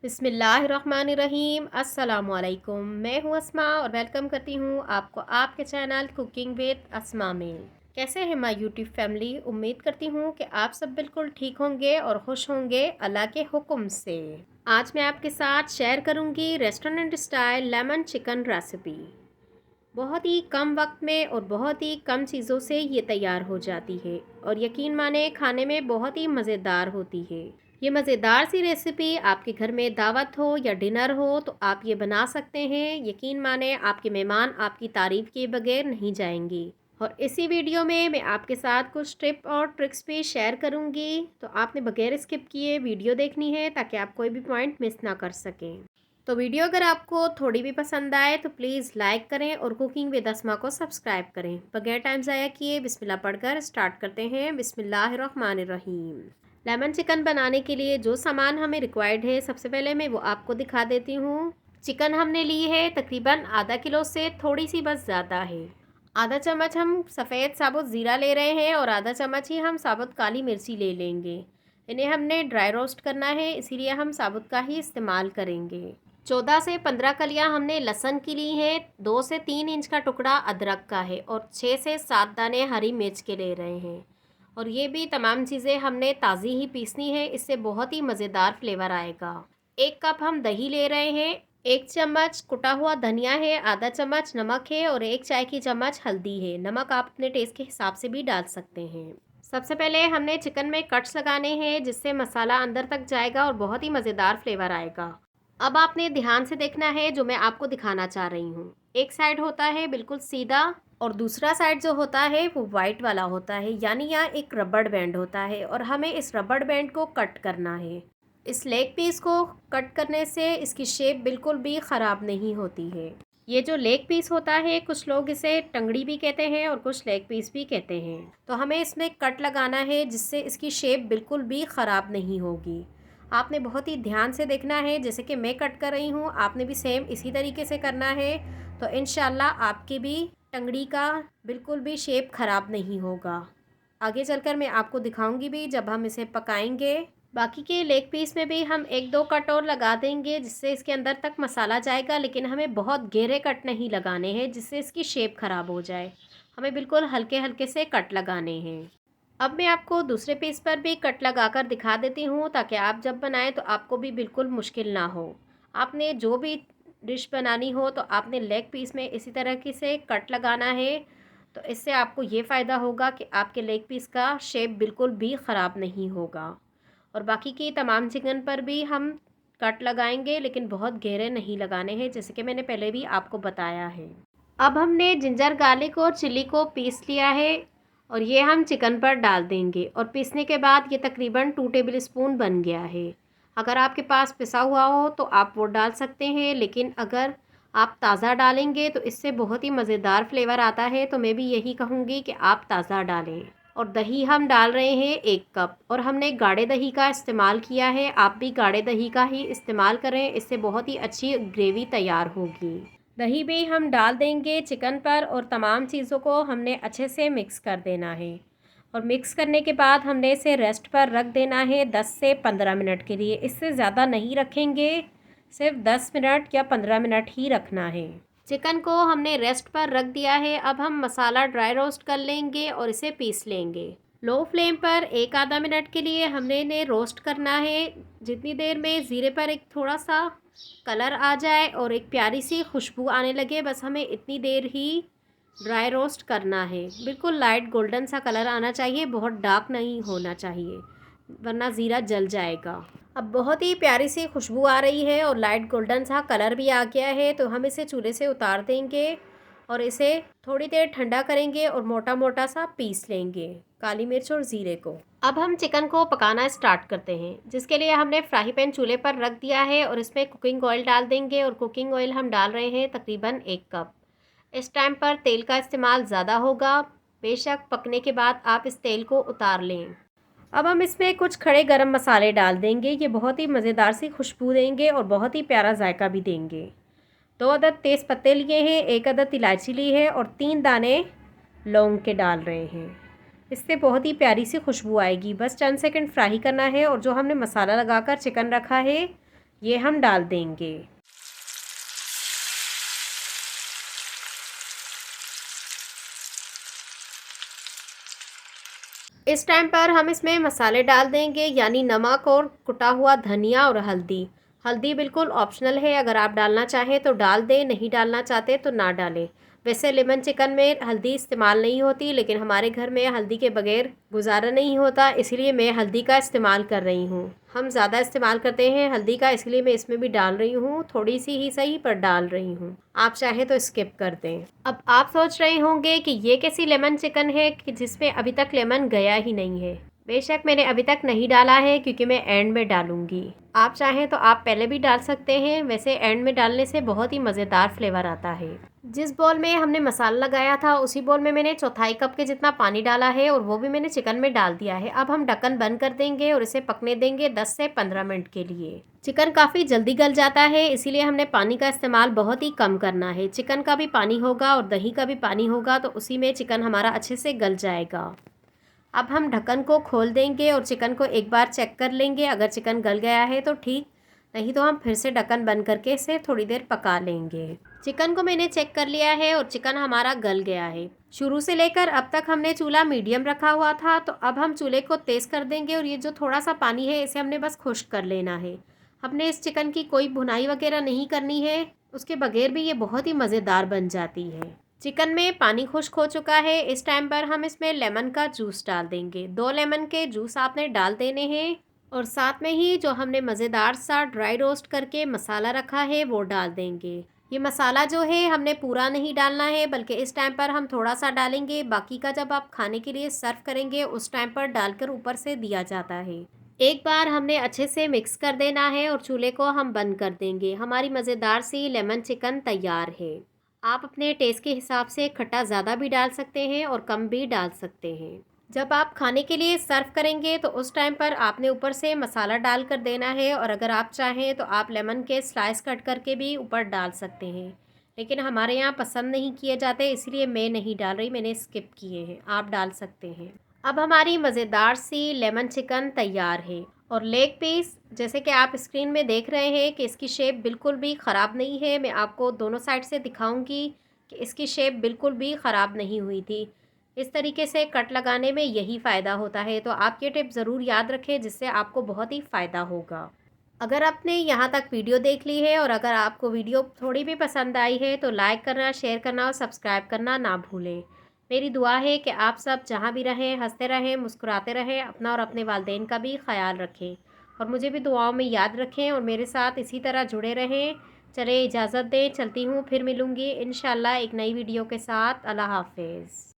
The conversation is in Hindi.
बिस्मिल्लाहिर्रहमानिर्रहीम। अस्सलामुअलैकुम। मैं हूँ अस्मा और वेलकम करती हूँ आपको आपके चैनल कुकिंग विद अस्मा में। कैसे हैं माय यूट्यूब फैमिली? उम्मीद करती हूँ कि आप सब बिल्कुल ठीक होंगे और खुश होंगे अल्लाह के हुक्म से। आज मैं आपके साथ शेयर करूँगी restaurant style lemon chicken recipe. बहुत ही कम वक्त में और बहुत ही कम चीज़ों से ये तैयार हो जाती है और यकीन माने खाने में बहुत ही मज़ेदार होती है। ये मज़ेदार सी रेसिपी आपके घर में दावत हो या डिनर हो तो आप ये बना सकते हैं। यकीन माने आपके मेहमान आपकी तारीफ़ किए बगैर नहीं जाएंगे। और इसी वीडियो में मैं आपके साथ कुछ टिप और ट्रिक्स भी शेयर करूंगी, तो आपने बगैर स्किप किए वीडियो देखनी है ताकि आप कोई भी पॉइंट मिस ना कर सकें। तो वीडियो अगर आपको थोड़ी भी पसंद आए तो प्लीज़ लाइक करें और कुकिंग विद अस्मा को सब्सक्राइब करें। बगैर टाइम ज़ाया किए बिस्मिल्लाह पढ़कर स्टार्ट करते हैं। बिस्मिल्लाहिर्रहमानिर्रहीम। लेमन चिकन बनाने के लिए जो सामान हमें रिक्वायर्ड है सबसे पहले मैं वो आपको दिखा देती हूँ। चिकन हमने ली है तकरीबन आधा किलो से थोड़ी सी बस ज़्यादा है। आधा चम्मच हम सफ़ेद साबुत ज़ीरा ले रहे हैं और आधा चम्मच ही हम साबुत काली मिर्ची ले लेंगे। इन्हें हमने ड्राई रोस्ट करना है, इसीलिए हम साबुत का ही इस्तेमाल करेंगे। 14 से 15 कलियां हमने लहसुन की ली हैं, 2 से 3 इंच का टुकड़ा अदरक का है और 6 से 7 दाने हरी मिर्च के ले रहे हैं। और ये भी तमाम चीज़ें हमने ताज़ी ही पीसनी है, इससे बहुत ही मज़ेदार फ्लेवर आएगा। 1 कप हम दही ले रहे हैं, 1 चम्मच कुटा हुआ धनिया है, आधा चम्मच नमक है और 1 चाय की चम्मच हल्दी है। नमक आप अपने टेस्ट के हिसाब से भी डाल सकते हैं। सबसे पहले हमने चिकन में कट्स लगाने हैं, जिससे मसाला अंदर तक जाएगा और बहुत ही मज़ेदार फ्लेवर आएगा। अब आपने ध्यान से देखना है जो मैं आपको दिखाना चाह रही हूँ। एक साइड होता है बिल्कुल सीधा और दूसरा साइड जो होता है वो वाइट वाला होता है, यानी यहाँ एक रबड़ बैंड होता है और हमें इस रबड़ बैंड को कट करना है। इस लेग पीस को कट करने से इसकी शेप बिल्कुल भी ख़राब नहीं होती है। ये जो लेग पीस होता है कुछ लोग इसे टंगड़ी भी कहते हैं और कुछ लेग पीस भी कहते हैं। तो हमें इसमें कट लगाना है जिससे इसकी शेप बिल्कुल भी ख़राब नहीं होगी। आपने बहुत ही ध्यान से देखना है, जैसे कि मैं कट कर रही हूँ आपने भी सेम इसी तरीके से करना है। तो इंशाल्लाह आपकी भी टंगड़ी का बिल्कुल भी शेप ख़राब नहीं होगा। आगे चलकर मैं आपको दिखाऊंगी भी जब हम इसे पकाएंगे। बाकी के लेग पीस में भी हम 1-2 कट और लगा देंगे जिससे इसके अंदर तक मसाला जाएगा, लेकिन हमें बहुत गहरे कट नहीं लगाने हैं जिससे इसकी शेप ख़राब हो जाए। हमें बिल्कुल हल्के हल्के से कट लगाने हैं। अब मैं आपको दूसरे पीस पर भी कट लगाकर दिखा देती हूँ ताकि आप जब बनाएं तो आपको भी बिल्कुल मुश्किल ना हो। आपने जो भी डिश बनानी हो तो आपने लेग पीस में इसी तरह की से कट लगाना है। तो इससे आपको ये फ़ायदा होगा कि आपके लेग पीस का शेप बिल्कुल भी ख़राब नहीं होगा। और बाकी की तमाम चिकन पर भी हम कट लगाएंगे, लेकिन बहुत गहरे नहीं लगाने हैं जैसे कि मैंने पहले भी आपको बताया है। अब हमने जिंजर गार्लिक और चिली को पीस लिया है और ये हम चिकन पर डाल देंगे और पीसने के बाद ये तकरीबन 2 टेबल स्पून बन गया है। अगर आपके पास पिसा हुआ हो तो आप वो डाल सकते हैं, लेकिन अगर आप ताज़ा डालेंगे तो इससे बहुत ही मज़ेदार फ्लेवर आता है। तो मैं भी यही कहूँगी कि आप ताज़ा डालें। और दही हम डाल रहे हैं 1 कप और हमने गाढ़े दही का इस्तेमाल किया है। आप भी गाढ़े दही का ही इस्तेमाल करें, इससे बहुत ही अच्छी ग्रेवी तैयार होगी। दही भी हम डाल देंगे चिकन पर और तमाम चीज़ों को हमने अच्छे से मिक्स कर देना है। और मिक्स करने के बाद हमने इसे रेस्ट पर रख देना है 10 से 15 मिनट के लिए। इससे ज़्यादा नहीं रखेंगे, सिर्फ 10 मिनट या 15 मिनट ही रखना है। चिकन को हमने रेस्ट पर रख दिया है। अब हम मसाला ड्राई रोस्ट कर लेंगे और इसे पीस लेंगे। लो फ्लेम पर 1 आधा मिनट के लिए हमने इन्हें रोस्ट करना है, जितनी देर में ज़ीरे पर एक थोड़ा सा कलर आ जाए और एक प्यारी सी खुशबू आने लगे, बस हमें इतनी देर ही ड्राई रोस्ट करना है। बिल्कुल लाइट गोल्डन सा कलर आना चाहिए, बहुत डार्क नहीं होना चाहिए वरना ज़ीरा जल जाएगा। अब बहुत ही प्यारी सी खुशबू आ रही है और लाइट गोल्डन सा कलर भी आ गया है, तो हम इसे चूल्हे से उतार देंगे और इसे थोड़ी देर ठंडा करेंगे और मोटा मोटा सा पीस लेंगे काली मिर्च और ज़ीरे को। अब हम चिकन को पकाना स्टार्ट करते हैं, जिसके लिए हमने फ्राई पैन चूल्हे पर रख दिया है और इसमें कुकिंग ऑयल डाल देंगे और कुकिंग ऑयल हम डाल रहे हैं तकरीबन 1 कप। इस टाइम पर तेल का इस्तेमाल ज़्यादा होगा, बेशक पकने के बाद आप इस तेल को उतार लें। अब हम इसमें कुछ खड़े गरम मसाले डाल देंगे, ये बहुत ही मज़ेदार सी खुशबू देंगे और बहुत ही प्यारा जायका भी देंगे। 2 अदद तेज़ पत्ते लिए हैं, 1 अदद इलायची ली है और 3 दाने लौंग के डाल रहे हैं। इससे बहुत ही प्यारी सी खुशबू आएगी। बस चंद सेकंड फ्राई करना है और जो हमने मसाला लगाकर चिकन रखा है ये हम डाल देंगे। इस टाइम पर हम इसमें मसाले डाल देंगे, यानी नमक और कुटा हुआ धनिया और हल्दी। हल्दी बिल्कुल ऑप्शनल है, अगर आप डालना चाहें तो डाल दें, नहीं डालना चाहते तो ना डालें। वैसे लेमन चिकन में हल्दी इस्तेमाल नहीं होती, लेकिन हमारे घर में हल्दी के बगैर गुजारा नहीं होता, इसलिए मैं हल्दी का इस्तेमाल कर रही हूँ। हम ज़्यादा इस्तेमाल करते हैं हल्दी का, इसलिए मैं इसमें भी डाल रही हूँ, थोड़ी सी ही सही पर डाल रही हूँ। आप चाहें तो स्किप कर दें। अब आप सोच रहे होंगे कि ये कैसी लेमन चिकन है कि जिसमें अभी तक लेमन गया ही नहीं है। बेशक मैंने अभी तक नहीं डाला है, क्योंकि मैं एंड में डालूंगी। आप चाहें तो आप पहले भी डाल सकते हैं, वैसे एंड में डालने से बहुत ही मज़ेदार फ्लेवर आता है। जिस बॉल में हमने मसाला लगाया था उसी बॉल में मैंने चौथाई कप के जितना पानी डाला है, और वो भी मैंने चिकन में डाल दिया है। अब हम ढक्कन बंद कर देंगे और इसे पकने देंगे 10 से 15 मिनट के लिए। चिकन काफ़ी जल्दी गल जाता है, इसीलिए हमने पानी का इस्तेमाल बहुत ही कम करना है। चिकन का भी पानी होगा और दही का भी पानी होगा, तो उसी में चिकन हमारा अच्छे से गल जाएगा। अब हम ढक्कन को खोल देंगे और चिकन को एक बार चेक कर लेंगे। अगर चिकन गल गया है तो ठीक, नहीं तो हम फिर से ढक्कन बंद करके इसे थोड़ी देर पका लेंगे। चिकन को मैंने चेक कर लिया है और चिकन हमारा गल गया है। शुरू से लेकर अब तक हमने चूल्हा मीडियम रखा हुआ था, तो अब हम चूल्हे को तेज़ कर देंगे और ये जो थोड़ा सा पानी है इसे हमने बस खुश्क कर लेना है। हमने इस चिकन की कोई भुनाई वगैरह नहीं करनी है, उसके बगैर भी ये बहुत ही मज़ेदार बन जाती है। चिकन में पानी खुश्क हो चुका है। इस टाइम पर हम इसमें लेमन का जूस डाल देंगे। 2 लेमन के जूस आपने डाल देने हैं, और साथ में ही जो हमने मज़ेदार सा ड्राई रोस्ट करके मसाला रखा है वो डाल देंगे। ये मसाला जो है हमने पूरा नहीं डालना है, बल्कि इस टाइम पर हम थोड़ा सा डालेंगे। बाकी का जब आप खाने के लिए सर्व करेंगे उस टाइम पर डालकर ऊपर से दिया जाता है। एक बार हमने अच्छे से मिक्स कर देना है और चूल्हे को हम बंद कर देंगे। हमारी मज़ेदार सी लेमन चिकन तैयार है। आप अपने टेस्ट के हिसाब से खट्टा ज़्यादा भी डाल सकते हैं और कम भी डाल सकते हैं। जब आप खाने के लिए सर्व करेंगे तो उस टाइम पर आपने ऊपर से मसाला डाल कर देना है, और अगर आप चाहें तो आप लेमन के स्लाइस कट करके भी ऊपर डाल सकते हैं, लेकिन हमारे यहाँ पसंद नहीं किए जाते, इसलिए मैं नहीं डाल रही, मैंने स्किप किए हैं। आप डाल सकते हैं। अब हमारी मज़ेदार सी लेमन चिकन तैयार है। और लेग पीस जैसे कि आप स्क्रीन में देख रहे हैं कि इसकी शेप बिल्कुल भी ख़राब नहीं है। मैं आपको दोनों साइड से दिखाऊंगी कि इसकी शेप बिल्कुल भी ख़राब नहीं हुई थी। इस तरीके से कट लगाने में यही फ़ायदा होता है, तो आप ये टिप ज़रूर याद रखें, जिससे आपको बहुत ही फ़ायदा होगा। अगर आपने यहाँ तक वीडियो देख ली है और अगर आपको वीडियो थोड़ी भी पसंद आई है तो लाइक करना, शेयर करना और सब्सक्राइब करना ना भूलें। मेरी दुआ है कि आप सब जहाँ भी रहें हंसते रहें, मुस्कुराते रहें, अपना और अपने वालिदैन का भी ख्याल रखें, और मुझे भी दुआओं में याद रखें और मेरे साथ इसी तरह जुड़े रहें। चले इजाज़त दें, चलती हूँ, फिर मिलूँगी इंशाल्लाह एक नई वीडियो के साथ। अल्लाह हाफ़िज़।